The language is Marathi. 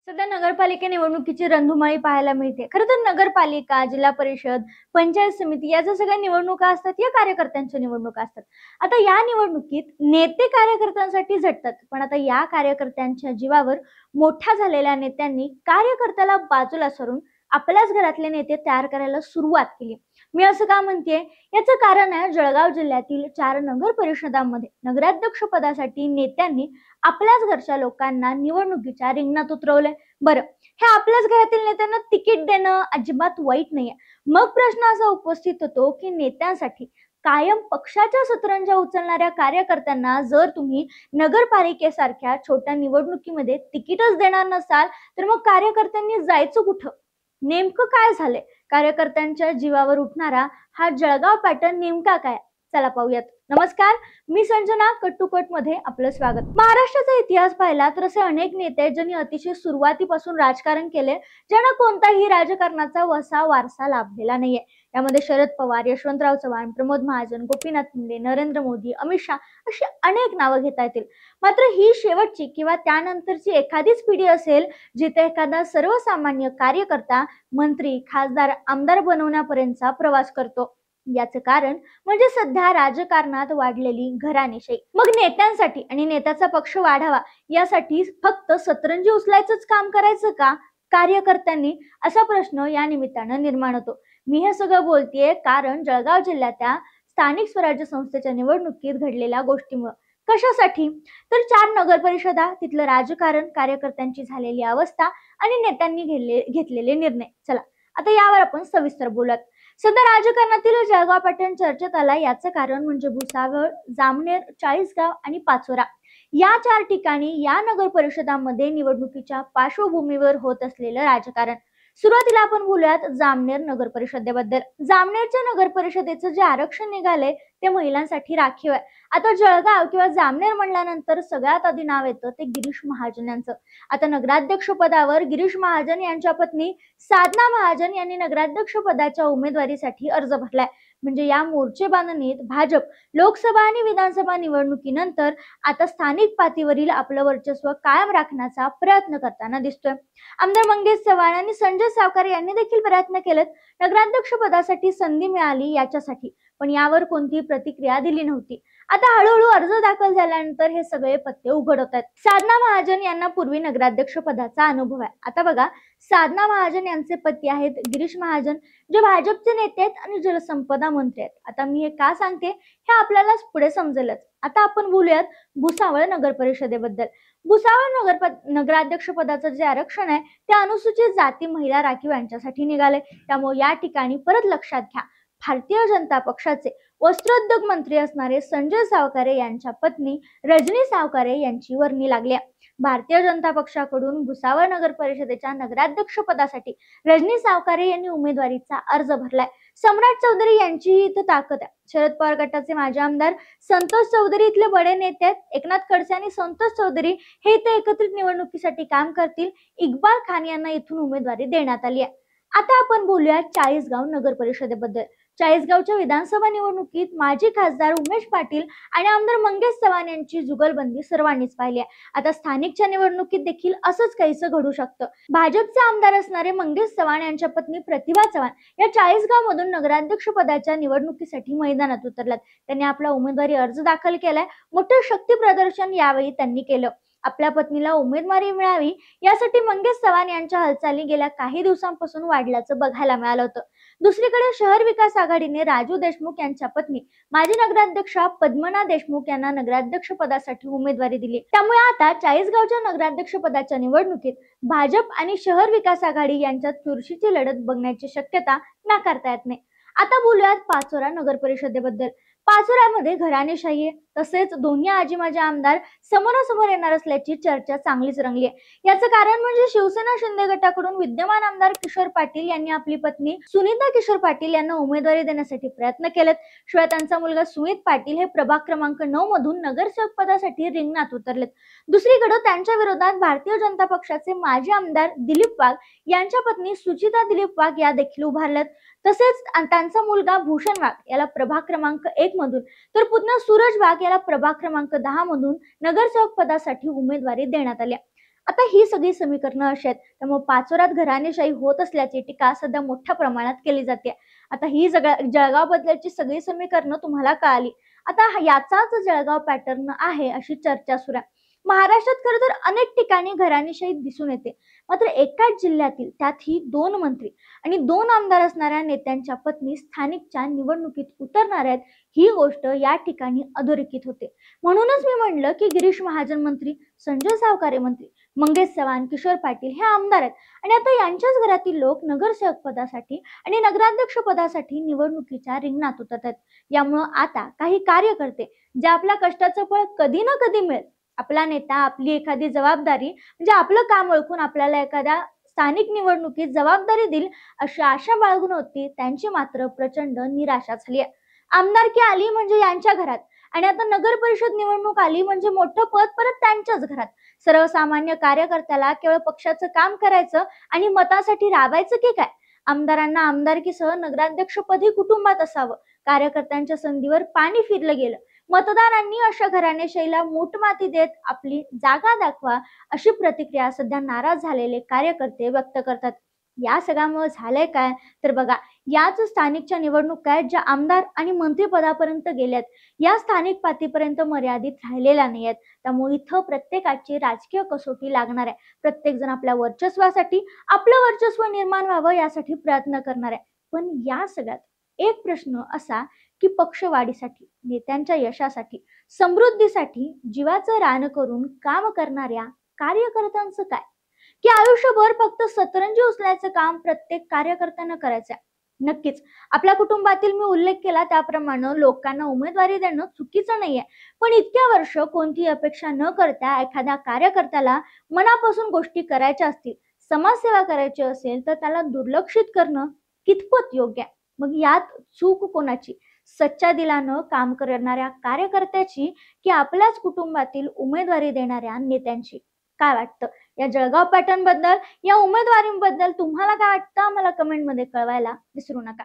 सध्या नगरपालिका निवडणुकीची रणधुमाळी पाहायला मिळते. खरं तर नगरपालिका, जिल्हा परिषद, पंचायत समिती या ज्या सगळ्या निवडणुका असतात या कार्यकर्त्यांच्या निवडणुका असतात. आता या निवडणुकीत नेते कार्यकर्त्यांसाठी झटतात, पण आता या कार्यकर्त्यांच्या जीवावर मोठ्या झालेल्या नेत्यांनी कार्यकर्त्याला बाजूला सरून आपल्याच घरातले नेते तयार करायला सुरुवात केली. मी असं का म्हणतेय? याचं कारण आहे जळगाव जिल्ह्यातील 4 नगर परिषदांमध्ये नगराध्यक्ष पदासाठी नेत्यांनी आपल्याच घरच्या लोकांना निवडणुकीच्या रिंगणात उतरवलंय. बरं, हे आपल्याच घरातील नेत्यांना तिकीट देणं अजिबात वाईट नाहीये. मग प्रश्न असा उपस्थित होतो की नेत्यांसाठी कायम पक्षाच्या सतरंजा उचलणाऱ्या कार्यकर्त्यांना जर तुम्ही नगरपालिकेसारख्या छोट्या निवडणुकीमध्ये तिकीटच देणार नसाल, तर मग कार्यकर्त्यांनी जायचं कुठं? नेमकं काय झालंय? कार्यकर्त्यांच्या जीवावर उठणारा हा जळगाव पॅटर्न नेमका काय? चला पाहूयात. नमस्कार, मी संजना. कट टू कट मध्ये आपलं स्वागत. महाराष्ट्राचा इतिहास पाहिला तर असे अनेक नेते ज्यांनी अतिशय सुरुवातीपासून राजकारण केले, ज्यांना कोणताही राजकारणाचा वसा वारसा लाभलेला नाहीये. यामध्ये शरद पवार, यशवंतराव चव्हाण, प्रमोद महाजन, गोपीनाथ मुंडे, नरेंद्र मोदी, अमित शहा अशी अनेक नावं घेता येतील. मात्र ही शेवटची किंवा त्यानंतरची एखादीच पिढी असेल जिथे एखादा सर्वसामान्य कार्यकर्ता मंत्री, खासदार, आमदार बनवण्यापर्यंतचा प्रवास करतो. याचं कारण म्हणजे सध्या राजकारणात वाढलेली घराणेशाही. मग नेत्यांसाठी आणि नेत्याचा पक्ष वाढावा यासाठी फक्त सतरंजी उचलायचंच काम करायचं का कार्यकर्त्यांनी, असा प्रश्न या निमित्तानं निर्माण होतो. मी हे सगळं बोलतेय कारण जळगाव जिल्ह्याच्या स्थानिक स्वराज्य संस्थेच्या निवडणुकीत घडलेल्या गोष्टीमुळे. कशासाठी? तर 4 नगर परिषदा, तिथलं राजकारण, कार्यकर्त्यांची झालेली अवस्था आणि नेत्यांनी घेतलेले निर्णय. चला आता यावर आपण सविस्तर बोलूयात. सध्या राजकारणातील जळगाव पॅटर्न चर्चेत आला. याचं कारण म्हणजे भुसावळ, जामनेर, चाळीसगाव आणि पाचोरा या 4 ठिकाणी या नगर परिषदांमध्ये निवडणुकीच्या पार्श्वभूमीवर होत असलेलं राजकारण. सुरुवातीला आपण बोलूयात जामनेर नगर परिषदेबद्दल. जामनेरच्या नगर परिषदेचं जे आरक्षण निघाले ते महिलांसाठी राखीव आहे. आता जळगाव किंवा जामनेर म्हणल्यानंतर सगळ्यात आधी नाव येतं ते गिरीश महाजन यांचं. आता नगराध्यक्ष पदावर गिरीश महाजन यांच्या पत्नी साधना महाजन यांनी नगराध्यक्ष पदाच्या उमेदवारीसाठी अर्ज भरलाय. म्हणजे या मोर्चे बांधणीत भाजप लोकसभा आणि विधानसभा निवडणुकीनंतर आता स्थानिक पातळीवरील आपलं वर्चस्व कायम राखण्याचा प्रयत्न करताना दिसतोय. आमदार मंगेश चव्हाण आणि संजय सावकारे यांनी देखील प्रयत्न केलेत नगराध्यक्ष पदासाठी संधी मिळाली याच्यासाठी, पण यावर कोणतीही प्रतिक्रिया दिली नव्हती. आता हळूहळू अर्ज दाखल झाल्यानंतर हे सगळे पत्ते उघड होत आहेत. साधना महाजन यांना पूर्वी नगराध्यक्ष पदाचा अनुभव आहे. आता बघा, साधना महाजन यांचे पती आहेत गिरीश महाजन, जे भाजपचे नेते आहेत आणि जलसंपदा मंत्री आहेत. आता मी हे का सांगते हे आपल्याला पुढे समजेलच. आता आपण बोलूयात भुसावळ नगर परिषदेबद्दल. भुसावळ नगराध्यक्ष पदाचं जे आरक्षण आहे ते अनुसूचित जाती महिला राखीव यांच्यासाठी निघाले. त्यामुळे या ठिकाणी परत लक्षात घ्या, भारतीय जनता पक्षाचे वस्त्रोद्योग मंत्री असणारे संजय सावकारे यांच्या पत्नी रजनी सावकारे यांची वर्णी लागली. भारतीय जनता पक्षाकडून भुसावळ नगर परिषदेच्या नगराध्यक्ष पदासाठी रजनी सावकारे यांनी उमेदवारीचा अर्ज भरलाय. सम्राट चौधरी यांची इथं ताकद आहे. शरद पवार गटाचे माजी आमदार संतोष चौधरी इथले बडे नेते आहेत. एकनाथ खडसे आणि संतोष चौधरी हे इथे एकत्रित निवडणुकीसाठी काम करतील. इक्बाल खान यांना इथून उमेदवारी देण्यात आली आहे. आता आपण बोलूया चाळीसगाव नगर परिषदेबद्दल. चाळीसगावच्या विधानसभा निवडणुकीत माजी खासदार उमेश पाटील आणि आमदार मंगेश चव्हाण यांची जुगलबंदी सर्वांनीच पाहिली आहे. आता स्थानिकच्या निवडणुकीत देखील असंच काहीसं घडू शकतं. भाजपचे आमदार असणारे मंगेश चव्हाण यांच्या पत्नी प्रतिभा चव्हाण या चाळीसगाव मधून नगराध्यक्ष पदाच्या निवडणुकीसाठी मैदानात उतरल्यात. त्यांनी आपला उमेदवारी अर्ज दाखल केलाय. मोठे शक्ती प्रदर्शन यावेळी त्यांनी केलं. आपल्या पत्नीला उमेदवारी मिळावी यासाठी मंगेश चव्हाण यांच्या हालचाली गेल्या काही दिवसांपासून वाढल्याचं बघायला मिळालं होतं. दुसरीकडे शहर विकास आघाडीने राजू देशमुख यांच्या पत्नी माजी नगराध्यक्षा पद्मना देशमुख यांना नगराध्यक्ष पदासाठी उमेदवारी दिली. त्यामुळे आता चाळीसगावच्या नगराध्यक्ष पदाच्या निवडणुकीत भाजप आणि शहर विकास आघाडी यांच्यात चुरशीची लढत बघण्याची शक्यता नाकारता येत नाही. आता बोलूयात पाचोरा नगर परिषदेबद्दल. पाचोऱ्यामध्ये घराणेशाही आहे. तसेच दोन्ही आजी माजी आमदार समोरासमोर येणार असल्याची चर्चा चांगलीच रंगली आहे. याचं कारण म्हणजे शिवसेना शिंदे गटाकडून विद्यमान आमदार किशोर पाटील यांनी आपली पत्नी सुनीता किशोर पाटील यांना उमेदवारी देण्यासाठी प्रयत्न केलेत. शिवाय त्यांचा मुलगा सुमित पाटील हे प्रभाग क्रमांक 9 मधून नगरसेवक पदासाठी रिंगणात उतरलेत. दुसरीकडे त्यांच्या विरोधात भारतीय जनता पक्षाचे माजी आमदार दिलीप वाघ यांच्या पत्नी सुचिता दिलीप वाघ या देखील उभारल्यात. तसेच त्यांचा मुलगा भूषण वाघ याला प्रभाग क्रमांक 1 मधून तर पुतण्या सूरज वाघ याला प्रभाग क्रमांक 10 मधून नगरसेवक पदासाठी उमेदवारी देण्यात आली. आता ही सगळी समीकरणं अशी आहेत, त्यामुळे पाचोऱ्यात घराणेशाही होत असल्याची टीका सध्या मोठ्या प्रमाणात केली जाते. आता ही जळगाव बद्दलची सगळी समीकरणं तुम्हाला कळाली. आता याचाच जळगाव पॅटर्न आहे अशी चर्चा सुरू आहे. महाराष्ट्रात खरं तर अनेक ठिकाणी घराणेशाही दिसून येते. मात्र एकाच जिल्ह्यातील, त्यातही 2 मंत्री आणि 2 आमदार असणाऱ्या नेत्यांच्या पत्नी स्थानिकच्या निवडणुकीत उतरणार आहेत, ही गोष्ट या ठिकाणी अधोरेखित होते. म्हणूनच मी म्हणलं की गिरीश महाजन मंत्री, संजय सावकारे मंत्री, मंगेश चव्हाण, किशोर पाटील हे आमदार आहेत आणि आता यांच्याच घरातील लोक नगरसेवक पदासाठी आणि नगराध्यक्ष पदासाठी निवडणुकीच्या रिंगणात उतरत आहेत. यामुळं आता काही कार्यकर्ते जे आपल्या कष्टाचं फळ कधी ना कधी मिळेल, आपला नेता आपली एखादी जबाबदारी म्हणजे आपलं काम ओळखून आपल्याला एखाद्या स्थानिक निवडणुकीत जबाबदारी देईल अशी आशा बाळगून होती, त्यांची मात्र प्रचंड निराशा झाली आहे. आमदारकी आली म्हणजे यांच्या घरात आणि आता नगर परिषद निवडणूक आली म्हणजे मोठं पद परत त्यांच्याच घरात. सर्वसामान्य कार्यकर्त्याला केवळ पक्षाचं काम करायचं आणि मतासाठी राबायचं की काय? आमदारांना आमदारकीसह नगराध्यक्षपदही कुटुंबात असावं. कार्यकर्त्यांच्या संधीवर पाणी फिरलं गेलं. मतदारांनी अशा घराणेशाहीला मूठमाती देत आपली जागा दाखवा अशी प्रतिक्रिया सध्या नाराज झालेले कार्यकर्ते व्यक्त करतात. या सगळ्यामुळे झालंय काय तर बघा, याच स्थानिकच्या निवडणुका आहेत ज्या आमदार आणि मंत्रिपदापर्यंत गेल्यात, या स्थानिक पातळीपर्यंत मर्यादित राहिलेल्या नाही आहेत. त्यामुळे इथं प्रत्येकाची राजकीय कसोटी लागणार आहे. प्रत्येक जण आपल्या वर्चस्वासाठी, आपलं वर्चस्व निर्माण व्हावं यासाठी प्रयत्न करणार आहे. पण या सगळ्यात एक प्रश्न असा की पक्षवाढीसाठी, नेत्यांच्या यशासाठी, समृद्धीसाठी जीवाचं रान करून काम करणाऱ्या कार्यकर्त्यांचं काय? की आयुष्यभर फक्त सतरंजी उचलायचं काम प्रत्येक कार्यकर्त्यानं करायचंय? नक्कीच आपल्या कुटुंबातील मी उल्लेख केला त्याप्रमाणे लोकांना उमेदवारी देणं चुकीचं नाहीये. पण इतक्या वर्ष कोणती अपेक्षा न करता एखाद्या कार्यकर्त्याला मनापासून गोष्टी करायच्या असतील, समाजसेवा करायची असेल तर त्याला दुर्लक्षित करणं कितपत योग्य आहे? मग यात चूक कोणाची? सच्च्या दिलानं काम करणाऱ्या कार्यकर्त्याची की आपल्याच कुटुंबातील उमेदवारी देणाऱ्या नेत्यांची? काय वाटतं या जळगाव पॅटर्न बद्दल, या उमेदवारीबद्दल तुम्हाला काय वाटतं? मला कमेंट मध्ये कळवायला विसरू नका.